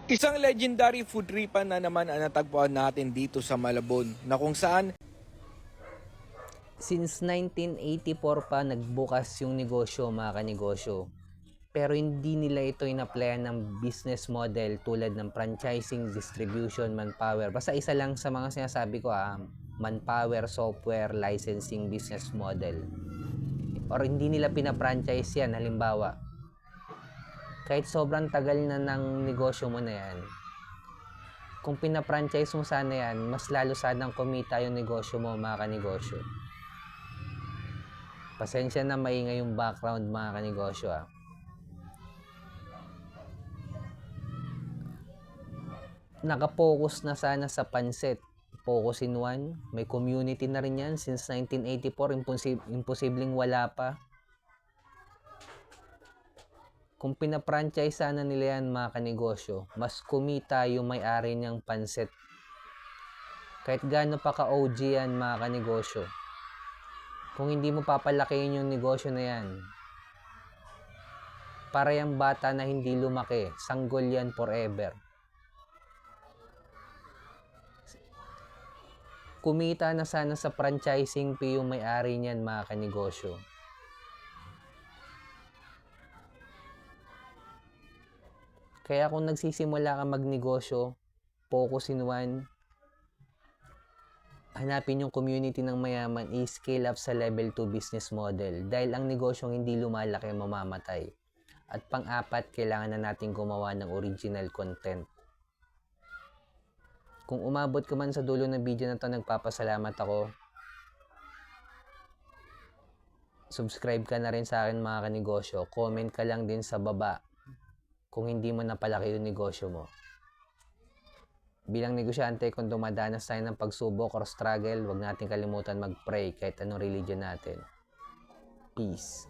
Isang legendary food tripan na naman ang natagpuan natin dito sa Malabon na kung saan Since 1984 pa nagbukas yung negosyo, mga kanegosyo. Pero hindi nila ito inaplayan ng business model tulad ng franchising, distribution, manpower. Basta isa lang sa mga sinasabi ko, manpower, software, licensing, business model. Or hindi nila pina-franchise yan, halimbawa. Kahit sobrang tagal na ng negosyo mo na yan, kung pina-franchise mo sana yan, mas lalo sanang kumita yung negosyo mo, mga kanegosyo. Pasensya na maingay yung background, mga kanegosyo. Nakapokus na sana sa pansit. Focus in one. May community na rin yan since 1984. Imposibleng wala pa. Kung pina-franchise sana nila yan, mga kanegosyo, mas kumita yung may-ari niyang pansit. Kahit gaano pa ka-OG yan, mga kanegosyo. Kung hindi mo papalakihin yung negosyo na yan, para yung bata na hindi lumaki, sanggol yan forever. Kumita na sana sa franchising fee yung may-ari niyan, mga kanegosyo. Kaya kung nagsisimula ka magnegosyo, focus in one, hanapin yung community ng mayaman, i-scale up sa level 2 business model. Dahil ang negosyong hindi lumalaki, mamamatay. At pang-apat, kailangan na natin gumawa ng original content. Kung umabot ka man sa dulo ng video na to, nagpapasalamat ako. Subscribe ka na rin sa akin, mga kanegosyo. Comment ka lang din sa baba kung hindi mo napalaki yung negosyo mo. Bilang negosyante, kung dumadanas tayo ng pagsubok or struggle, huwag natin kalimutan mag-pray kahit anong religion natin. Peace.